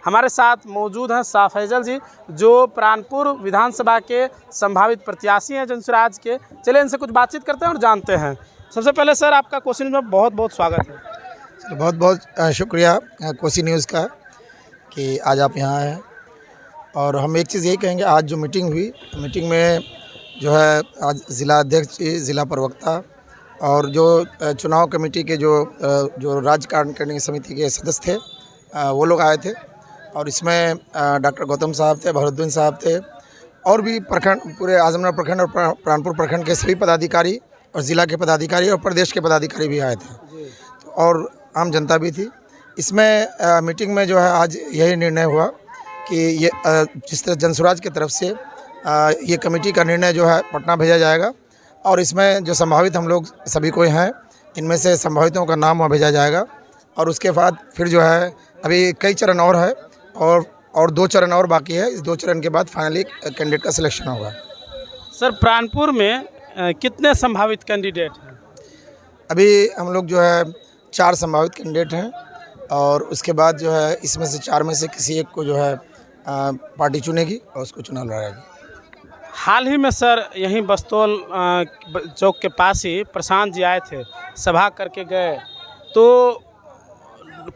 हमारे साथ मौजूद हैं शाह फैजल जी, जो प्राणपुर विधानसभा के संभावित प्रत्याशी हैं जनसुराज के। चलिए इनसे कुछ बातचीत करते हैं और जानते हैं। सबसे पहले सर, आपका कोसी न्यूज़ में बहुत बहुत स्वागत है। बहुत बहुत शुक्रिया कोसी न्यूज़ का कि आज आप यहाँ हैं। और हम एक चीज़ यही कहेंगे, आज जो मीटिंग हुई, मीटिंग में जो है आज ज़िला अध्यक्ष जी, ज़िला प्रवक्ता और जो चुनाव कमेटी के जो राज्य कार्यकारिणी समिति के सदस्य थे, वो लोग आए थे। और इसमें डॉक्टर गौतम साहब थे, भरद्वाज साहब थे, और भी प्रखंड, पूरे आजमगढ़ प्रखंड और प्राणपुर प्रखंड के सभी पदाधिकारी और ज़िला के पदाधिकारी और प्रदेश के पदाधिकारी भी आए थे, और आम जनता भी थी। इसमें मीटिंग में जो है आज यही निर्णय हुआ कि ये जिस तरह जनसुराज की तरफ से ये कमेटी का निर्णय जो है पटना भेजा जाएगा, और इसमें जो संभावित हम लोग सभी कोई हैं, इनमें से संभावितों का नाम वहाँ भेजा जाएगा। और उसके बाद फिर जो है अभी कई चरण और है, और 2 चरण और बाकी है। इस 2 चरण के बाद फाइनली कैंडिडेट का सिलेक्शन होगा। सर, प्राणपुर में कितने संभावित कैंडिडेट हैं? अभी हम लोग जो है 4 संभावित कैंडिडेट हैं, और उसके बाद जो है इसमें से 4 में से किसी एक को जो है पार्टी चुनेगी और उसको चुनाव लड़ाएगी। हाल ही में सर यहीं बस्तौल चौक के पास ही प्रशांत जी आए थे, सभा करके गए, तो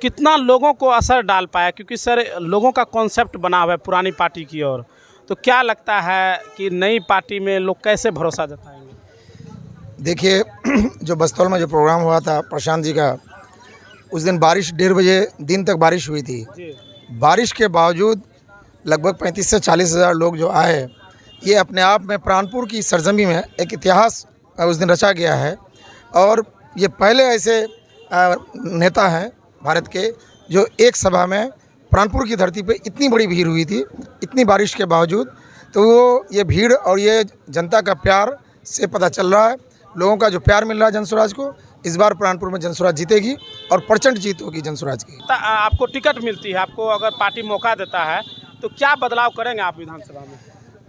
कितना लोगों को असर डाल पाया? क्योंकि सर लोगों का कॉन्सेप्ट बना हुआ है पुरानी पार्टी की ओर, तो क्या लगता है कि नई पार्टी में लोग कैसे भरोसा जताएंगे? देखिए, जो बस्तौल में जो प्रोग्राम हुआ था प्रशांत जी का, उस दिन बारिश 1:30 बजे दिन तक बारिश हुई थी। बारिश के बावजूद लगभग 35 से 40 हज़ार लोग जो आए, ये अपने आप में प्राणपुर की सरजमी में एक इतिहास उस दिन रचा गया है। और ये पहले ऐसे नेता हैं भारत के जो एक सभा में प्राणपुर की धरती पे इतनी बड़ी भीड़ हुई थी, इतनी बारिश के बावजूद। तो वो ये भीड़ और ये जनता का प्यार से पता चल रहा है, लोगों का जो प्यार मिल रहा है जनसुराज को। इस बार प्राणपुर में जनसुराज जीतेगी और प्रचंड जीत होगी जनसुराज की। आपको टिकट मिलती है, आपको अगर पार्टी मौका देता है, तो क्या बदलाव करेंगे आप विधानसभा में?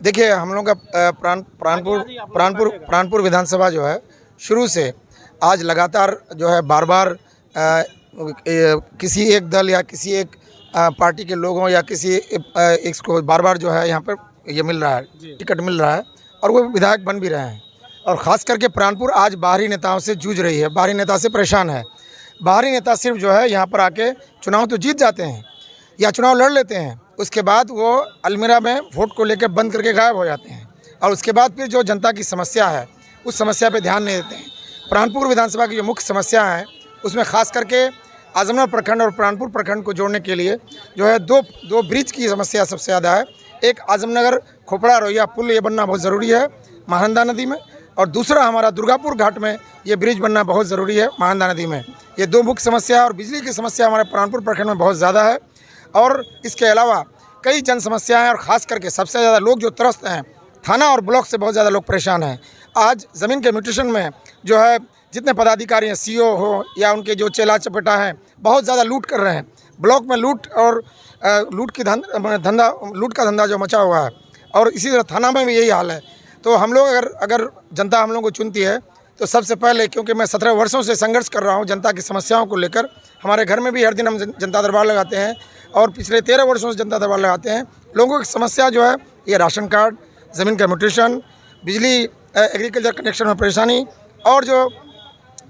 देखिए, हम लोग का प्राणपुर विधानसभा जो है शुरू से आज लगातार जो है बार बार किसी एक दल या किसी एक पार्टी के लोगों या किसी एक को बार बार जो है यहाँ पर ये मिल रहा है, टिकट मिल रहा है, और वो विधायक बन भी रहे हैं। और ख़ास करके प्राणपुर आज बाहरी नेताओं से जूझ रही है, बाहरी नेता से परेशान है। बाहरी नेता सिर्फ जो है यहाँ पर आके चुनाव तो जीत जाते हैं या चुनाव लड़ लेते हैं, उसके बाद वो अलमीरा में वोट को लेकर बंद करके गायब हो जाते हैं, और उसके बाद फिर जो जनता की समस्या है उस समस्या पे ध्यान नहीं देते हैं। प्राणपुर विधानसभा की जो मुख्य समस्या है उसमें ख़ास करके आजमगढ़ प्रखंड और प्राणपुर प्रखंड को जोड़ने के लिए जो है दो ब्रिज की समस्या सबसे ज़्यादा है। एक आजमनगर खोपड़ा रोहिया पुल ये बनना बहुत ज़रूरी है महानंदा नदी में, और दूसरा हमारा दुर्गापुर घाट में ये ब्रिज बनना बहुत ज़रूरी है महानंदा नदी में। ये 2 मुख्य समस्या है, और बिजली की समस्या हमारे प्राणपुर प्रखंड में बहुत ज़्यादा है। और इसके अलावा कई जन समस्याएँ, और ख़ास करके सबसे ज़्यादा लोग जो त्रस्त हैं, थाना और ब्लॉक से बहुत ज़्यादा लोग परेशान हैं। आज ज़मीन के म्यूटेशन में जो है जितने पदाधिकारी हैं, सीओ हो या उनके जो चेला चपेटा हैं, बहुत ज़्यादा लूट कर रहे हैं। ब्लॉक में लूट और लूट का धंधा जो मचा हुआ है, और इसी तरह थाना में भी यही हाल है। तो हम लोग अगर जनता हम लोग को चुनती है, तो सबसे पहले, क्योंकि मैं 17 वर्षों से संघर्ष कर रहा हूँ जनता की समस्याओं को लेकर, हमारे घर में भी हर दिन हम जनता दरबार लगाते हैं, और पिछले 13 वर्षों से जनता दरबार लगाते हैं। लोगों की समस्या जो है ये राशन कार्ड, ज़मीन का म्यूटेशन, बिजली, एग्रीकल्चर कनेक्शन में परेशानी, और जो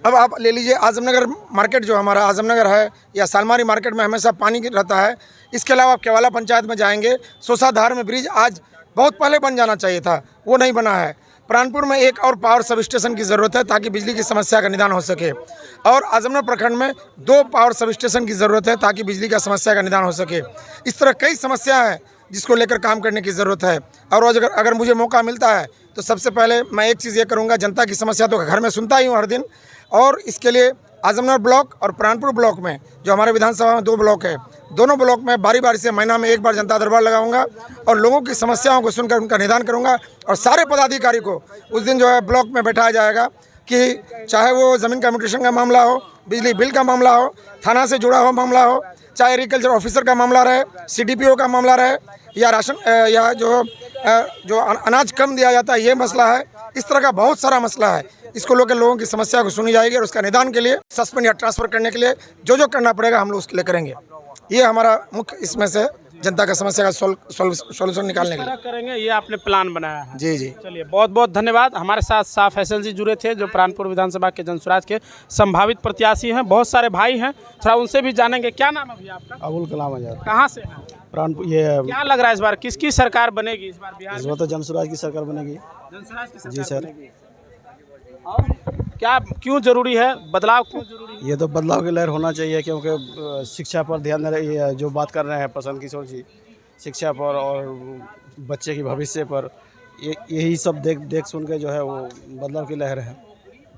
अब आप ले लीजिए आजमनगर मार्केट जो हमारा आजमनगर है, या सालमारी मार्केट में हमेशा पानी रहता है। इसके अलावा आप केवाला पंचायत में जाएंगे, सोसाधार में ब्रिज आज बहुत पहले बन जाना चाहिए था, वो नहीं बना है। प्राणपुर में एक और पावर सब स्टेशन की ज़रूरत है ताकि बिजली की समस्या का निदान हो सके, और आजमगढ़ प्रखंड में 2 पावर सब स्टेशन की ज़रूरत है ताकि बिजली का समस्या का निदान हो सके। इस तरह कई समस्या है जिसको लेकर काम करने की ज़रूरत है। और अगर मुझे मौका मिलता है तो सबसे पहले मैं एक चीज़ ये करूँगा, जनता की समस्या तो घर में सुनता ही हूँ हर दिन, और इसके लिए आजमगढ़ ब्लॉक और प्राणपुर ब्लॉक में जो हमारे विधानसभा में 2 ब्लॉक है, दोनों ब्लॉक में बारी बारी से महीना में एक बार जनता दरबार लगाऊंगा, और लोगों की समस्याओं को सुनकर उनका निदान करूंगा। और सारे पदाधिकारी को उस दिन जो है ब्लॉक में बैठाया जाएगा कि चाहे वो ज़मीन का म्यूटेशन का मामला हो, बिजली बिल का मामला हो, थाना से जुड़ा हुआ मामला हो, चाहे एग्रीकल्चर ऑफिसर का मामला रहे, CDPO का मामला रहे, या राशन या जो अनाज कम दिया जाता है ये मसला है। इस तरह का बहुत सारा मसला है इसको लेकर लोगों की समस्या को सुनी जाएगी और उसका निदान के लिए सस्पेंड या ट्रांसफर करने के लिए जो करना पड़ेगा हम लोग उसके लिए करेंगे। ये हमारा मुख्य इसमें से जनता का समस्या का सॉल्यूशन निकालने के लिए करेंगे, ये आपने प्लान बनाया है। जी जी। चलिए बहुत बहुत धन्यवाद। हमारे साथ शाह फैसल जी जुड़े थे जो प्राणपुर विधानसभा के जनसुराज के संभावित प्रत्याशी हैं। बहुत सारे भाई हैं, थोड़ा उनसे भी जानेंगे। क्या नाम है भैया आपका? अबुल कलाम आजाद। कहाँ से हैं? प्राणपुर। ये क्या लग रहा है इस बार किसकी सरकार बनेगी इस बार बिहार इस में? बार तो जनसुराज की सरकार बनेगी। जनसुराज की सरकार जी सर। बनेगी। और क्या क्यों जरूरी है बदलाव, क्यों जरूरी है? ये तो बदलाव की लहर होना चाहिए क्योंकि शिक्षा पर ध्यान दे रही है, जो बात कर रहे हैं प्रशांत किशोर जी, शिक्षा पर और बच्चे के भविष्य पर, यही सब देख सुन के जो है वो बदलाव की लहर है।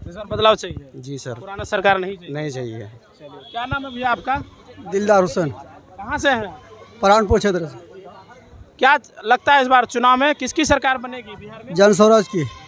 इस बार बदलाव चाहिए। जी सर। पुराना सरकार नहीं चाहिए। नहीं चाहिए। चलिए क्या नाम है भैया आपका? दिलदार हुसैन, कहाँ से हैं? प्राणपुर क्षेत्र से। क्या लगता है इस बार चुनाव में किसकी सरकार बनेगी बिहार में? जनसुराज की।